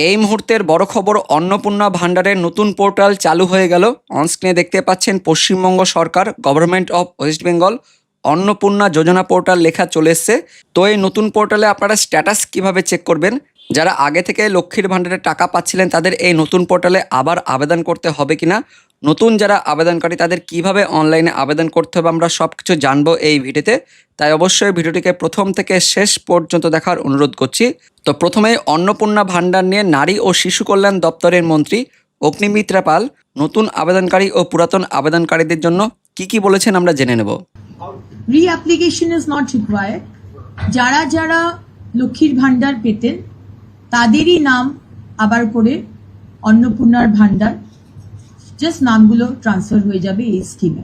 এই মুহূর্তের বড় খবর, অন্নপূর্ণা ভান্ডারের নতুন পোর্টাল চালু হয়ে গেল। অনস্ক্রিনে দেখতে পাচ্ছেন পশ্চিমবঙ্গ সরকার, government of West Bengal Annapurna Yojana portal লেখা চলে এসছে। তো এই নতুন পোর্টালে আপনারা স্ট্যাটাস কিভাবে চেক করবেন, যারা আগে থেকে লক্ষ্মীর ভান্ডারের টাকা পাচ্ছিলেন তাদের এই নতুন পোর্টালে আবার আবেদন করতে হবে কিনা, নতুন যারা আবেদনকারী তাদের কিভাবে অনলাইনে আবেদন করতে হবে, আমরা সব কিছু জানবো এই ভিডিওতে। তাই অবশ্যই ভিডিওটিকে প্রথম থেকে শেষ পর্যন্ত দেখার অনুরোধ করছি। তো প্রথমে অন্নপূর্ণা ভান্ডার নিয়ে নারী ও শিশু কল্যাণ দপ্তরের মন্ত্রী অগ্নিমিত্রা পাল নতুন আবেদনকারী ও পুরাতন আবেদনকারীদের জন্য কি বলেছেন আমরা জেনে নেব। রিঅ্যাপ্লিকেশন ইজ নট রিকোয়ার্ড। যারা যারা লক্ষ্মীর ভান্ডার পেতেন তাদেরই নাম আবার করে অন্নপূর্ণার ভান্ডার জাস্ট নামগুলো ট্রান্সফার হয়ে যাবে এই স্কিমে।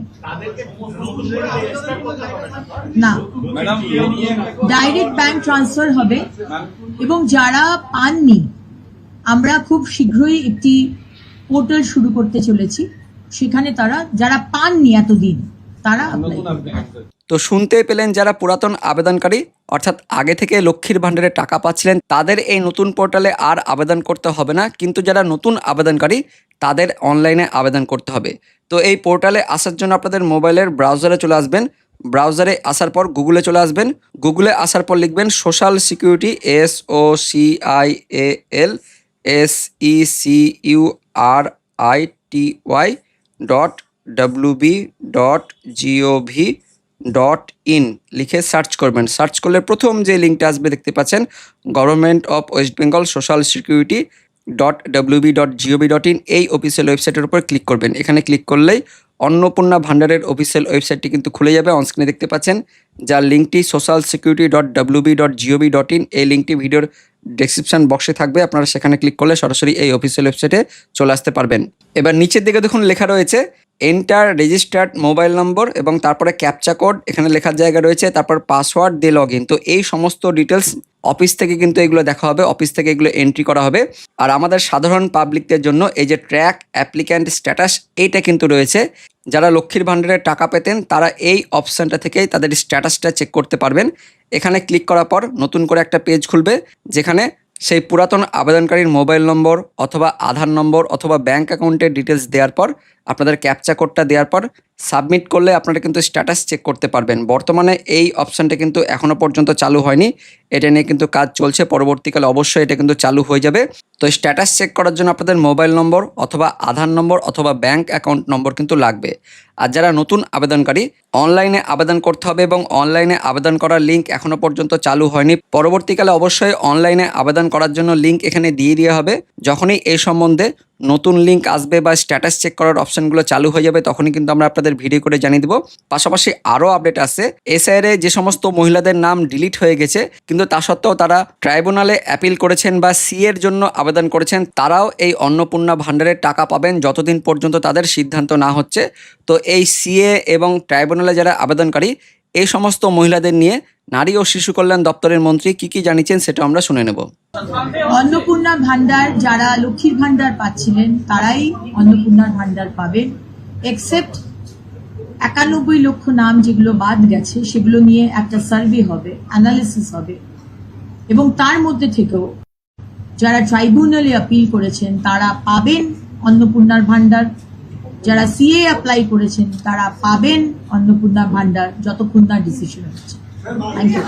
না, ডাইরেক্ট ব্যাংক ট্রান্সফার হবে। এবং যারা পাননি, আমরা খুব শীঘ্রই একটি পোর্টাল শুরু করতে চলেছি, সেখানে তারা যারা পাননি এতদিন তারা অ্যাপ্লাই করবে। তো শুনতে পেলেন, যারা পুরাতন আবেদনকারী অর্থাৎ আগে থেকে লক্ষ্মীর ভান্ডারে টাকা পাচ্ছিলেন তাদের এই নতুন পোর্টালে আর আবেদন করতে হবে না, কিন্তু যারা নতুন আবেদনকারী তাদের অনলাইনে আবেদন করতে হবে। তো এই পোর্টালে আসার জন্য আপনাদের মোবাইলের ব্রাউজারে চলে আসবেন। ব্রাউজারে আসার পর গুগলে চলে আসবেন। গুগলে আসার পর লিখবেন সোশ্যাল সিকিউরিটি, SOCIALSECURI.wb.gov.in লিখে সার্চ করবেন। সার্চ করলে প্রথম যে লিঙ্কটা আসবে দেখতে পাচ্ছেন, government of West Bengal social security .wb.gov.in, এই অফিসিয়াল ওয়েবসাইটের উপর ক্লিক করবেন। এখানে ক্লিক করলেই অন্নপূর্ণা ভান্ডারের অফিসিয়াল ওয়েবসাইটটি কিন্তু খুলে যাবে। অনস্ক্রিনে দেখতে পাচ্ছেন যার লিঙ্কটি socialsecurity.wb.gov.in, এই লিঙ্কটি ভিডিওর ডেসক্রিপশন বক্সে থাকবে। আপনারা সেখানে ক্লিক করলে সরাসরি এই অফিসিয়াল ওয়েবসাইটে চলে আসতে পারবেন। এবার নিচের দিকে দেখুন লেখা রয়েছে এন্টার রেজিস্টার্ড মোবাইল নম্বর এবং তারপরে ক্যাপচা কোড এখানে লেখার জায়গা রয়েছে, তারপর পাসওয়ার্ড দিয়ে লগ ইন। তো এই সমস্ত ডিটেলস অফিস থেকে কিন্তু এগুলো দেখা হবে, অফিস থেকে এগুলো এন্ট্রি করা হবে। আর আমাদের সাধারণ পাবলিকদের জন্য এই যে ট্র্যাক অ্যাপ্লিক্যান্ট স্ট্যাটাস, এইটা কিন্তু রয়েছে। যারা লক্ষ্মীর ভান্ডারের টাকা পেতেন তারা এই অপশানটা থেকেই তাদের স্ট্যাটাসটা চেক করতে পারবেন। এখানে ক্লিক করার পর নতুন করে একটা পেজ খুলবে, যেখানে সেই পুরাতন আবেদনকারীর মোবাইল নম্বর অথবা আধার নম্বর অথবা ব্যাঙ্ক অ্যাকাউন্টের ডিটেলস দেওয়ার পর আপনাদের ক্যাপচা কোডটা দেওয়ার পর সাবমিট করলে আপনারা কিন্তু স্ট্যাটাস চেক করতে পারবেন। বর্তমানে এই অপশানটা কিন্তু এখনও পর্যন্ত চালু হয়নি, এটা নিয়ে কিন্তু কাজ চলছে। পরবর্তীকালে অবশ্যই এটা কিন্তু চালু হয়ে যাবে। তো স্ট্যাটাস চেক করার জন্য আপনাদের মোবাইল নম্বর অথবা আধার নম্বর অথবা ব্যাঙ্ক অ্যাকাউন্ট নম্বর কিন্তু লাগবে। আর যারা নতুন আবেদনকারী, অনলাইনে আবেদন করতে হবে এবং অনলাইনে আবেদন করার লিঙ্ক এখনও পর্যন্ত চালু হয়নি। পরবর্তীকালে অবশ্যই অনলাইনে আবেদন করার জন্য লিঙ্ক এখানে দিয়ে দেওয়া হবে। যখনই এই সম্বন্ধে নতুন লিঙ্ক আসবে বা স্ট্যাটাস চেক করার অপশানগুলো চালু হয়ে যাবে তখনই কিন্তু আমরা আপনাদের ভিডিও করে জানিয়ে দেবো। পাশাপাশি আরও আপডেট আছে, এসআইআর যে সমস্ত মহিলাদের নাম ডিলিট হয়ে গেছে কিন্তু তা সত্ত্বেও তারা ট্রাইব্যুনালে অ্যাপিল করেছেন বা সিএর জন্য আবেদন করেছেন, তারাও এই অন্নপূর্ণা ভান্ডারের টাকা পাবেন যতদিন পর্যন্ত তাদের সিদ্ধান্ত না হচ্ছে। তো এই সিএ এবং ট্রাইব্যুনালে যারা আবেদনকারী, এই সমস্ত মহিলাদের নিয়ে নারী ও শিশু কল্যাণ দপ্তরের মন্ত্রী কি জানিয়েছেন সেটা আমরা শুনে নেব। অন্নপূর্ণা ভান্ডার যারা লক্ষ্মীর ভান্ডার পাচ্ছিলেন তারাই অন্নপূর্ণার ভান্ডার পাবেন, এক্সেপ্ট 91 লক্ষ নাম যেগুলো বাদ গেছে, সেগুলো নিয়ে একটা সার্ভে হবে, অ্যানালিসিস হবে। এবং তার মধ্যে থেকেও যারা ট্রাইব্যুনালে আপিল করেছেন তারা পাবেন অন্নপূর্ণার ভান্ডার, যারা সিএ অ্যাপ্লাই করেছেন তারা পাবেন অন্নপূর্ণা ভান্ডার যতক্ষণ তার ডিসিশন হচ্ছে। Thank you.